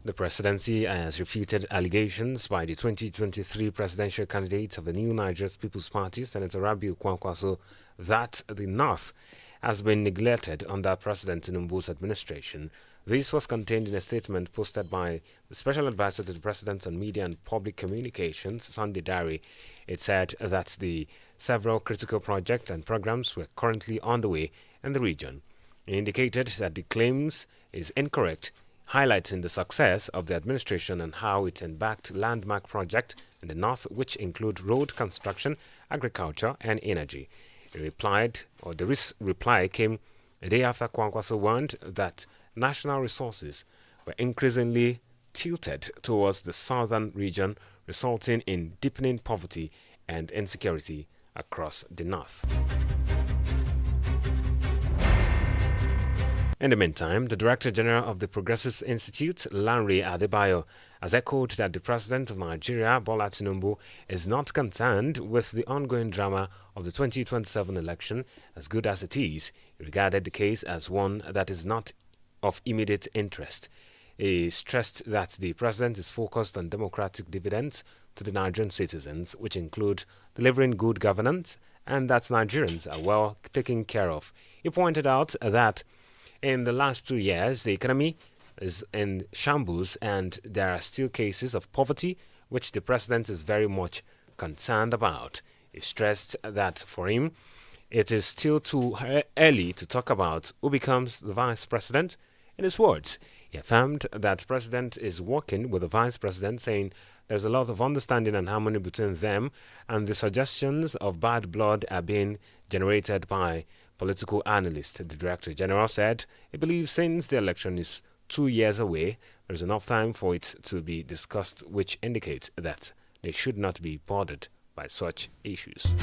The presidency has refuted allegations by the 2023 presidential candidate of the New Nigeria's People's Party, Senator Rabiu Kwankwaso, that the North has been neglected under President Tinubu's administration. This was contained in a statement posted by the Special Advisor to the President on Media and Public Communications, Sunday Diary. It said that the several critical projects and programs were currently underway in the region. It indicated that the claims is incorrect, highlighting the success of the administration and how it embarked landmark projects in the north, which include road construction, agriculture, and energy. The reply came a day after Kwankwaso warned that national resources were increasingly tilted towards the southern region, resulting in deepening poverty and insecurity across the north. In the meantime, the Director General of the Progressives Institute, Lanre Adebayo, has echoed that the President of Nigeria, Bola Tinubu, is not concerned with the ongoing drama of the 2027 election. As good as it is, he regarded the case as one that is not of immediate interest. He stressed that the President is focused on democratic dividends to the Nigerian citizens, which include delivering good governance, and that Nigerians are well taken care of. He pointed out that in the last 2 years, the economy is in shambles and there are still cases of poverty, which the president is very much concerned about. He stressed that for him, it is still too early to talk about who becomes the vice president. In his words, he affirmed that the president is working with the vice president, saying there's a lot of understanding and harmony between them, and the suggestions of bad blood are being generated by political analysts. The Director General said he believes since the election is 2 years away, there is enough time for it to be discussed, which indicates that they should not be bothered by such issues.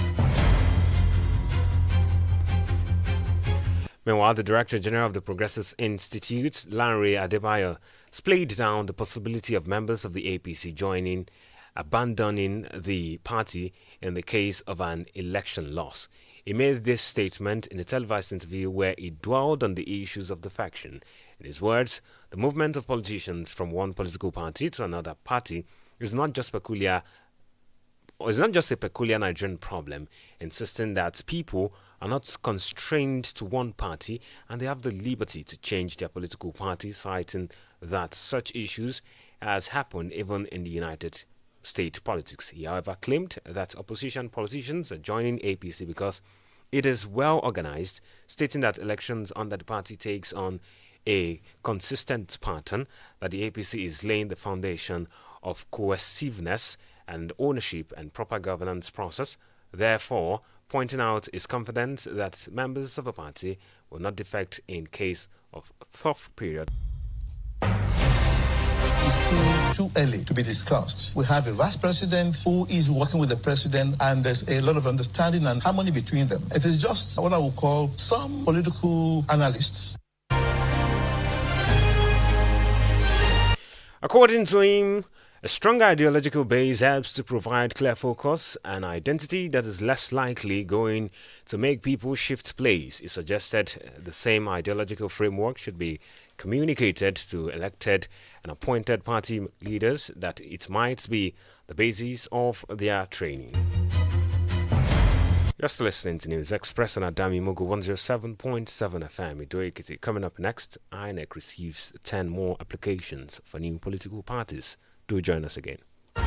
Meanwhile, the Director General of the Progressives Institute, Lanre Adebayo, played down the possibility of members of the APC abandoning the party in the case of an election loss. He made this statement in a televised interview where he dwelled on the issues of the faction. In his words, the movement of politicians from one political party to another party is not just a peculiar Nigerian problem, insisting that people are not constrained to one party and they have the liberty to change their political party, citing that such issues has happened even in the United States politics. He, however, claimed that opposition politicians are joining APC because it is well organized, stating that elections under the party takes on a consistent pattern, that the APC is laying the foundation of cohesiveness and ownership and proper governance process. Therefore, pointing out his confidence that members of the party will not defect in case of tough period. It's still too early to be discussed. We have a vice president who is working with the president, and there's a lot of understanding and harmony between them. It is just what I would call some political analysts. According to him, a strong ideological base helps to provide clear focus and identity that is less likely going to make people shift place. He suggested the same ideological framework should be communicated to elected and appointed party leaders, that it might be the basis of their training. Just listening to News Express on Adamimogo 107.7 FM. Idoikiti. Coming up next, INEC receives 10 more applications for new political parties. Do join us again. It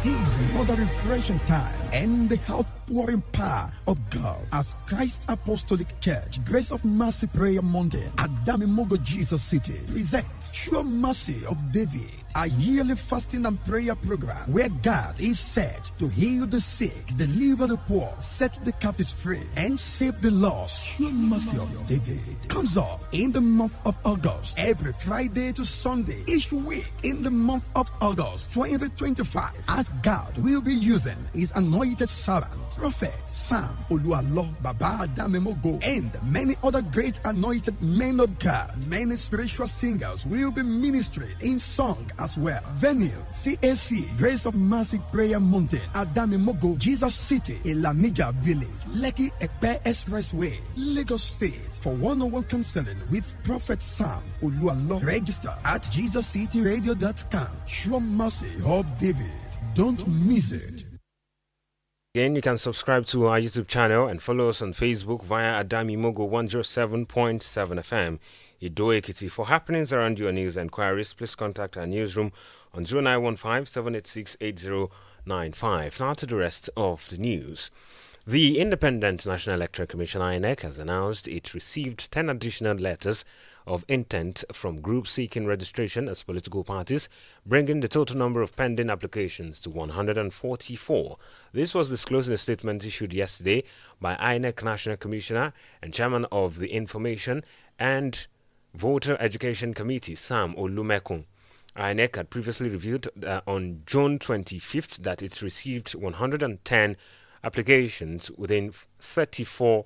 is another refreshing time and the outpouring power of God as Christ Apostolic Church, Grace of Mercy Prayer Mountain, Adamimogo, Jesus City, presents Sure Mercy of David, a yearly fasting and prayer program where God is set to heal the sick, deliver the poor, set the captives free, and save the lost. Sure Mercy of David comes up in the month of August, every Friday to Sunday, each week in the month of August 2025, as God will be using His anointed servant, Prophet Sam Oluwalo Baba Adamimogo, and many other great anointed men of God. Many spiritual singers will be ministering in song as well. Venue, CAC, Grace of Mercy Prayer Mountain, Adamimogo, Jesus City, Ilamija Village, Lekki Epe Expressway, Lagos State. For one-on-one counseling with Prophet Sam Oluwalo, register at JesusCityRadio.com. Sure Mercy of David. Don't miss it. Again, you can subscribe to our YouTube channel and follow us on Facebook via Adamimogo 107.7 FM. Ido Ekiti. For happenings around your news and inquiries, please contact our newsroom on 0915-786-8095. Now to the rest of the news. The Independent National Electoral Commission INEC has announced it received 10 additional letters of intent from groups seeking registration as political parties, bringing the total number of pending applications to 144. This was disclosed in a statement issued yesterday by INEC National Commissioner and Chairman of the Information and Voter Education Committee, Sam Olumekun. INEC had previously revealed on June 25th that it received 110 applications with 34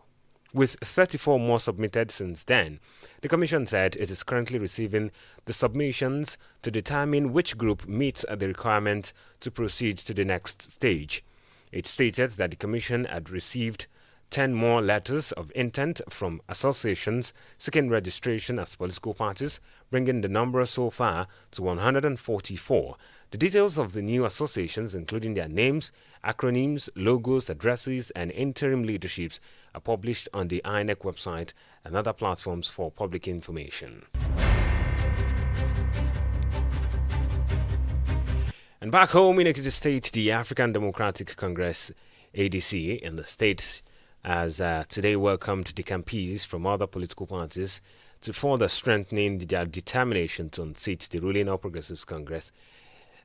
more submitted since then. The Commission said it is currently receiving the submissions to determine which group meets the requirement to proceed to the next stage. It stated that the Commission had received 10 more letters of intent from associations seeking registration as political parties, bringing the number so far to 144. The details of the new associations, including their names, acronyms, logos, addresses, and interim leaderships, are published on the INEC website and other platforms for public information. And back home in Ekiti State, the African Democratic Congress, ADC, in the state has today welcomed the campees from other political parties to further strengthening their determination to unseat the ruling All Progressives Congress.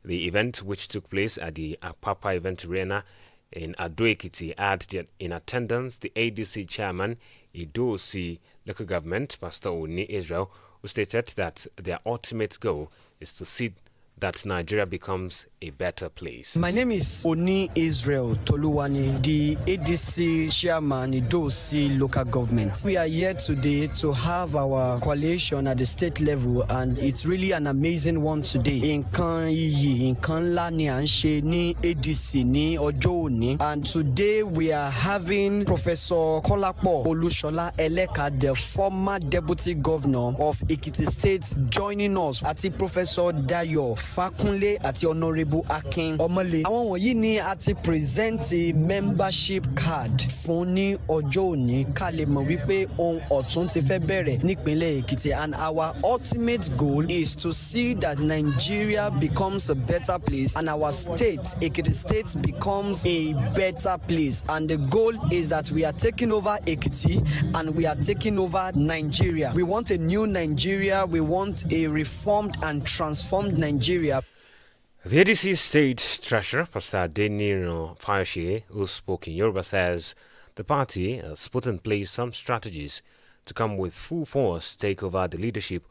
The event, which took place at the Apapa Event Arena in Ado-Ekiti, had in attendance the ADC chairman, Ido-Osi local government, Pastor Oni Israel, who stated that their ultimate goal is to see that Nigeria becomes a better place. My name is Oni Israel Toluwani, the ADC chairman, Ido-Osi local government. We are here today to have our coalition at the state level, and it's really an amazing one today. Nǹkan iyì, nǹkan ńlá ni à ń ṣe ní ADC ní ọjọ́ òní. And today we are having Professor Kolapo Olushola Eleka, the former deputy governor of Ekiti State, joining us. Àti Professor Dayo Fakunle àti Honorable Akin Omole. Àwọn wọ̀nyí ni a ti present membership card fún ní ọjọ́ òní ká lè mọ̀ wípé ohun ọ̀tún ti fẹ́ bẹ̀rẹ̀ nípínlẹ̀ Èkìtì, and our ultimate goal is to see that Nigeria becomes a better place and our state, Ekiti State, becomes a better place. And the goal is that we are taking over Ekiti and we are taking over Nigeria. We want a new Nigeria. We want a reformed and transformed Nigeria. The ADC State Treasurer, Pastor Deniro Fayoshe, who spoke in Yoruba, says the party has put in place some strategies to come with full force to take over the leadership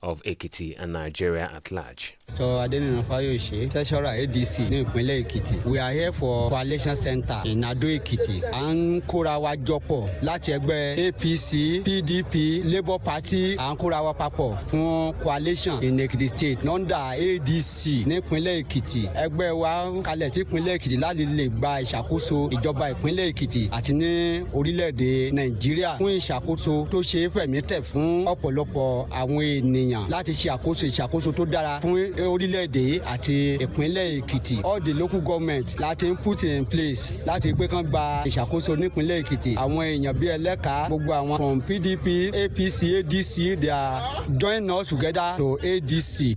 of Ekiti and Nigeria at large. So Adamimogo Fayoshe, Treasurer ADC ní ìpínlẹ̀ Èkìtì. We are here for Coalition Center in Ado-Ekiti. À ń kóra wa jọpọ̀ láti ẹgbẹ́ APC, PDP, Labour Party. À ń kóra wa papọ̀ fún coalition in Ekiti State under ADC ní ìpínlẹ̀ Èkìtì. Ẹgbẹ́ wa kalẹ̀ sí ìpínlẹ̀ Èkìtì láti lè gba ìṣàkóso ìjọba ìpínlẹ̀ Èkìtì àti ní orílẹ̀-èdè Nàìjíríà fún ìṣàkóso tó ṣe é fẹ̀mí tẹ̀ fún ọ̀pọ̀lọpọ̀ àwọn ènìyàn láti ṣe ìṣàkóso tó dára fún orílẹ̀-èdè àti ìpínlẹ̀ Èkìtì. All the local government láti put in place láti pé kán gba ìṣàkóso nípínlẹ̀ Èkìtì. Àwọn èèyàn bíi ẹlẹ́ka gbogbo àwọn from PDP, APC, ADC, they are joining us together to ADC.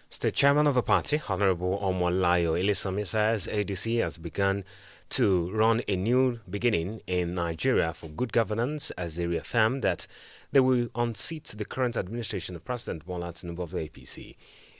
State chairman of the party, Honorable Omolayo Ilisami, says ADC has begun to run a new beginning in Nigeria for good governance, as they reaffirm that they will unseat the current administration of President Bola Tinubu of the APC.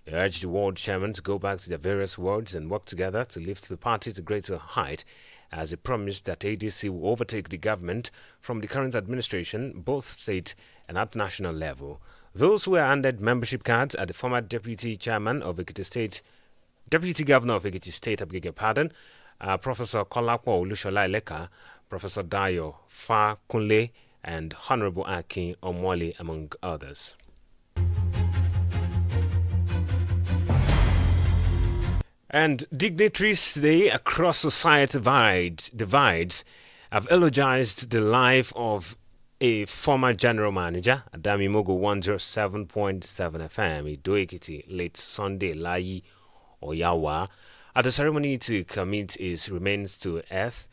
He urged the ward chairman to go back to their various wards and work together to lift the party to greater height, as he promised that ADC will overtake the government from the current administration, both state and at national level. Those who were handed membership cards are the former deputy chairman of Ekiti State, deputy governor of Ekiti State, I beg your pardon, Professor Kolapo Olushola Eleka, Professor Dayo Fakunle, and Honorable Akin Omole, among others. And dignitaries today across society divides have eulogized the life of a former general manager, Adamimogo 107.7 FM, Ido-Ekiti, late Sunday, Layi Oyawa, at a ceremony to commit his remains to earth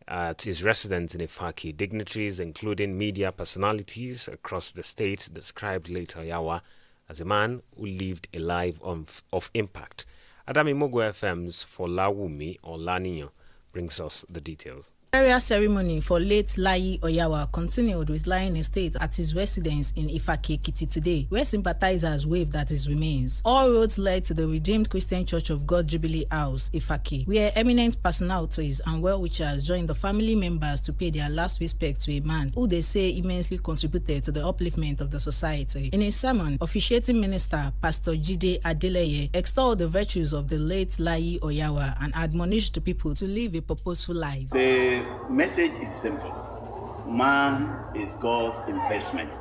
at his residence in Ifaki. Dignitaries, including media personalities across the state, described late Oyawa as a man who lived a life of impact. Adamimogo FM's Folawumi Olaniyan brings us the details. Burial ceremony for late Layi Oyawa continued with lying in state at his residence in Ifaki, Ekiti today, where sympathizers waved at his remains. All roads led to the Redeemed Christian Church of God Jubilee House, Ifaki, where eminent personalities and well-wishers joined the family members to pay their last respect to a man who they say immensely contributed to the upliftment of the society. In his sermon, officiating minister Pastor Jide Adeleye extolled the virtues of the late Layi Oyawa and admonished the people to live a purposeful life. The message is simple. Man is God's investment.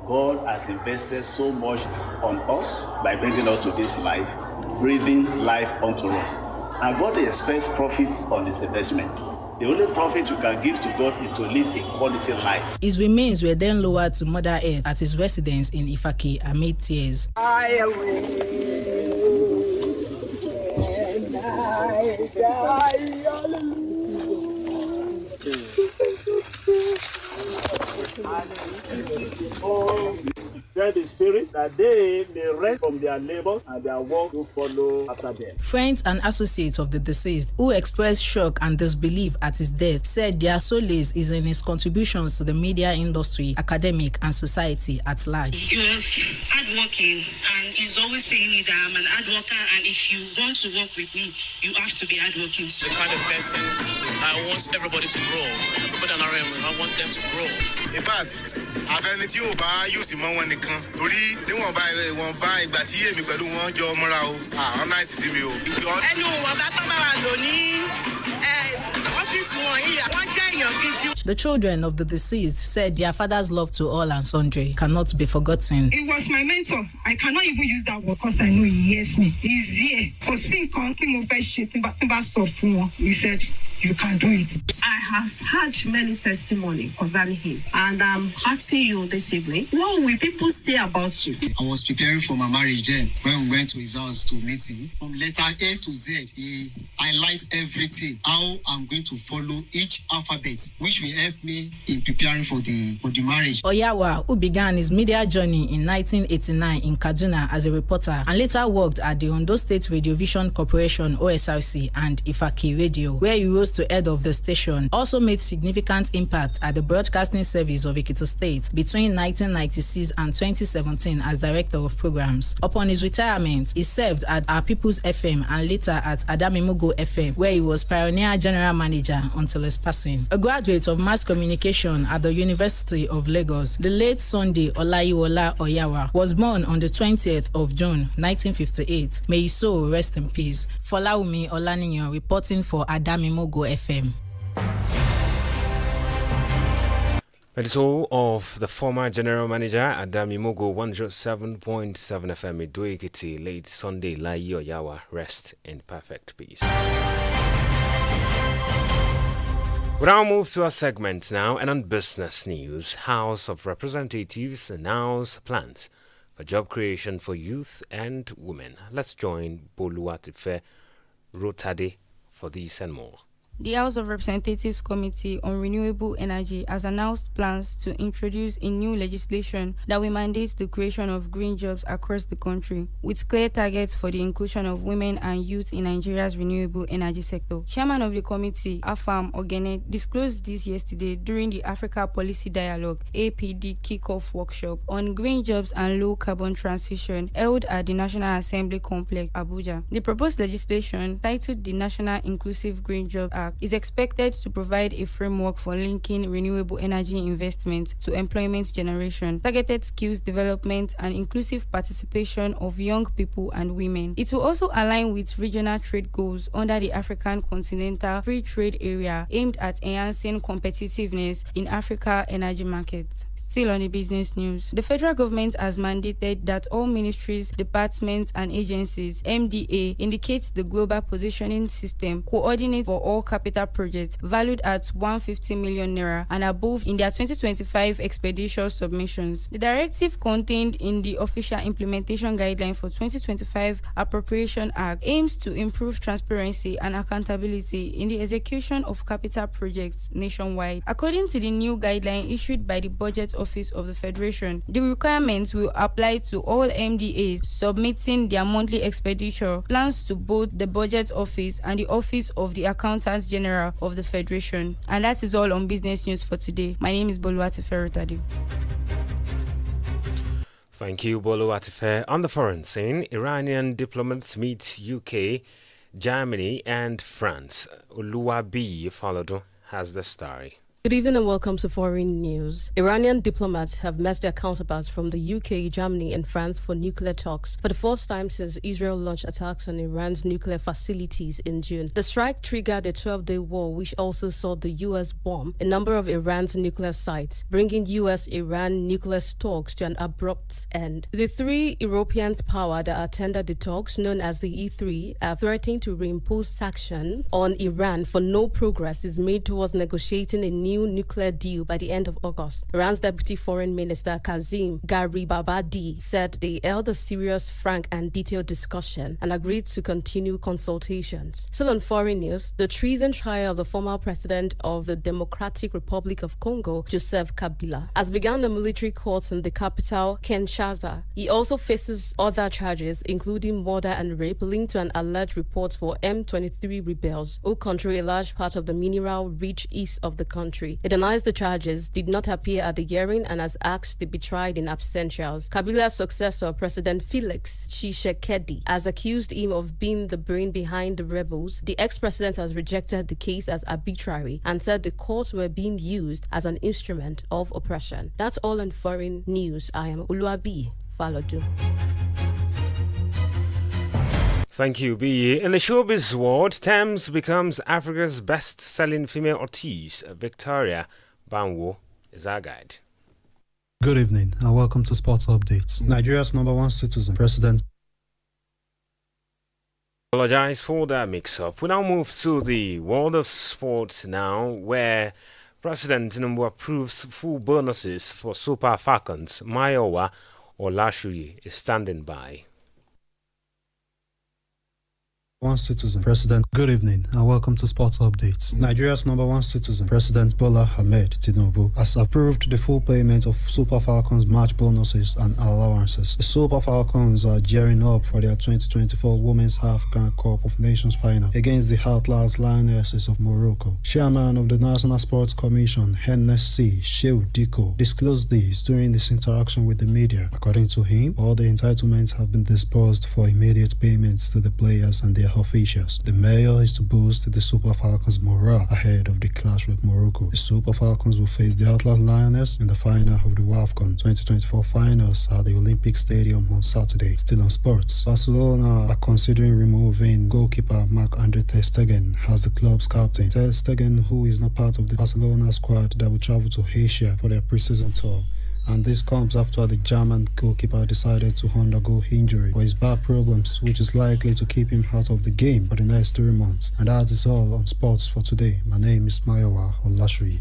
God has invested so much on us by bringing us to this life, breathing life unto us. And God expects profits on this investment. The only profit you can give to God is to live a quality life. His remains were then lowered to Mother Earth at his residence in Ifaki amid tears. Said the Spirit that they may rest from their labors and their work to follow after them. Friends and associates of the deceased, who expressed shock and disbelief at his death, said their solace is in his contributions to the media industry, academic, and society at large. He was hardworking, and he's always saying that I'm an hard worker, and if you want to work with me, you have to be hardworking. The kind of person I want everybody to grow. People that are around, I want them to grow. In fact, I've been to you by using my one account. Torí níwọ̀n bá ìgbà tí èmi pẹ̀lú wọn jọ mọ́ra o. Àwọn náà sì sí mi o. Ẹnu ọ̀bá tó bá wà lò ní ọ́fíìsì wọn yìí, wọ́n jẹ́ èèyàn gidi. The children of the deceased said their father's love to all and sundry cannot be forgotten. He was my mentor. I cannot even use that word because I know he hears me. He's here. For seeing nǹkan mo fẹ́ ṣe tí n bá sọ fún wọn. He said, you can do it. I have had many testimony concerning him, and I'm asking you this evening, what will people say about you? I was preparing for my marriage then when we went to his house to meet him. From letter A to Z, he highlighted everything, how I'm going to follow each alphabet, which will help me in preparing for the marriage. Oyawa, who began his media journey in 1989 in Kaduna as a reporter and later worked at the Ondo State Radio Vision Corporation (OSRC) and Ifaki Radio, where he rose to head of the station, also made significant impact at the broadcasting service of Ekiti State between 1996 and 2017 as director of programs. Upon his retirement, he served at Our People's FM and later at Adamimogo FM, where he was pioneer general manager until his passing. A graduate of mass communication at the University of Lagos, the late Sunday Olayiwola Oyawa was born on the 20th of June 1958. May his soul rest in peace. Folawumi Olaniyan reporting for Adamimogo FM. The soul of the former general manager Adamimogo 107.7 FM Ido-Ekiti, late Sunday Layi Oyawa, rest in perfect peace. We now move to our segment now, and on business news, House of Representatives announce plans for job creation for youth and women. Let's join Boluwatife Rotade for these and more. The House of Representatives Committee on Renewable Energy has announced plans to introduce a new legislation that will mandate the creation of green jobs across the country, with clear targets for the inclusion of women and youth in Nigeria's renewable energy sector. Chairman of the committee, Afam Ogene, disclosed this yesterday during the Africa Policy Dialogue (APD) kickoff workshop on green jobs and low carbon transition held at the National Assembly Complex, Abuja. The proposed legislation, titled the National Inclusive Green Job Act, is expected to provide a framework for linking renewable energy investment to employment generation, targeted skills development, and inclusive participation of young people and women. It will also align with regional trade goals under the African Continental Free Trade Area aimed at enhancing competitiveness in Africa energy markets. Still on the business news, the federal government has mandated that all ministries, departments, and agencies, MDA, indicates the global positioning system, coordinate for all capital projects valued at 150 million naira and above in their 2025 expedition submissions. The directive contained in the official implementation guideline for 2025 Appropriation Act aims to improve transparency and accountability in the execution of capital projects nationwide. According to the new guideline issued by the Budget Office of the Federation, the requirements will apply to all MDAs submitting their monthly expenditure plans to both the Budget Office and the Office of the Accountant General of the Federation. And that is all on business news for today. My name is Boluwati Ferrotadi. Thank you, Bolo Atife. On the foreign scene, Iranian diplomats meet UK, Germany, and France. Oluwabi Falodo has the story. Good evening and welcome to Foreign News. Iranian diplomats have met their counterparts from the UK, Germany, and France for nuclear talks for the first time since Israel launched attacks on Iran's nuclear facilities in June. The strike triggered a 12-day war, which also saw the US bomb a number of Iran's nuclear sites, bringing US-Iran nuclear talks to an abrupt end. The three European powers that attended the talks, known as the E3, are threatening to reimpose sanctions on Iran for no progress is made towards negotiating a new nuclear deal by the end of August. Iran's Deputy Foreign Minister Kazim Garibabadi said they held a serious, frank, and detailed discussion and agreed to continue consultations. Still on foreign news, the treason trial of the former president of the Democratic Republic of Congo, Joseph Kabila, has begun the military courts in the capital, Kinshasa. He also faces other charges, including murder and rape, linked to an alleged report for M23 rebels who control a large part of the mineral-rich east of the country. He denies the charges, did not appear at the hearing, and has asked to be tried in absentia. Kabila's successor, President Felix Tshisekedi, has accused him of being the brain behind the rebels. The ex-president has rejected the case as arbitrary and said the courts were being used as an instrument of oppression. That's all in foreign news. I am Uluabi Falodu. Thank you, B. In the showbiz world, Thames becomes Africa's best-selling female artist. Victoria Banwo is our guide. Good evening and welcome to Sports Updates. Nigeria's #1 citizen, President. Apologize for that mix-up. We now move to the world of sports now, where President Tinubu approves full bonuses for Super Falcons. Mayowa Olashuyi is standing by. One citizen, President. Good evening and welcome to Sports Updates. Nigeria's #1 citizen, President Bola Ahmed Tinubu, has approved the full payment of Super Falcons match bonuses and allowances. The Super Falcons are gearing up for their 2024 Women's African Cup of Nations final against the Atlas Lionesses of Morocco. Chairman of the National Sports Commission, NSC, Shehu Diko, disclosed this during this interaction with the media. According to him, all the entitlements have been disbursed for immediate payments to the players and their officials. The mayor is to boost the Super Falcons' morale ahead of the clash with Morocco. The Super Falcons will face the Atlas Lioness in the final of the WAFCON 2024 finals at the Olympic Stadium on Saturday. Still on sports, Barcelona are considering removing goalkeeper Marc-Andre ter Stegen as the club's captain. Ter Stegen, who is not part of the Barcelona squad that will travel to Asia for their preseason tour. And this comes after the German goalkeeper decided to undergo injury for his back problems, which is likely to keep him out of the game for the next 3 months. And that is all on sports for today. My name is Mayowa Olashuyi.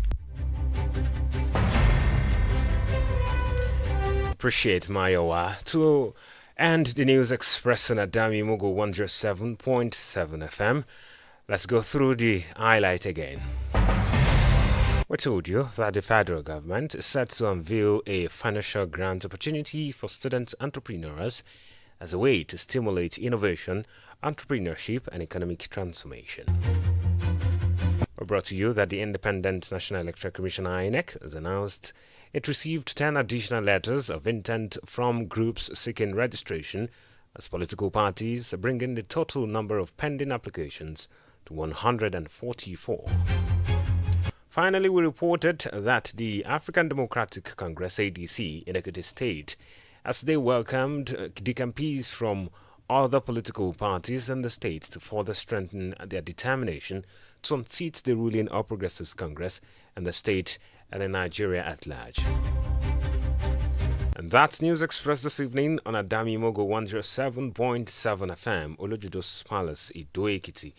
Appreciate Mayowa. To end the news express on Adamimogo 107.7 FM, let's go through the highlight again. We told you that the federal government is set to unveil a financial grant opportunity for student entrepreneurs as a way to stimulate innovation, entrepreneurship, and economic transformation. We brought to you that the Independent National Electoral Commission INEC has announced it received 10 additional letters of intent from groups seeking registration as political parties, bringing the total number of pending applications to 144. Finally, we reported that the African Democratic Congress ADC in Ekiti State, as they welcomed the MPs from other political parties in the state to further strengthen their determination to unseat the ruling All Progressives Congress in the state and in Nigeria at large. That's News Express this evening on Adamimogo 107.7 FM, Olojudo's Palace, Ido-Ekiti.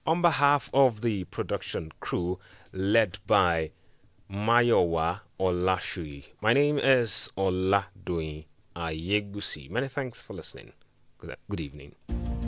On behalf of the production crew led by Mayowa Olashui, my name is Oladoyin Ayegbusi. Many thanks for listening. Good evening.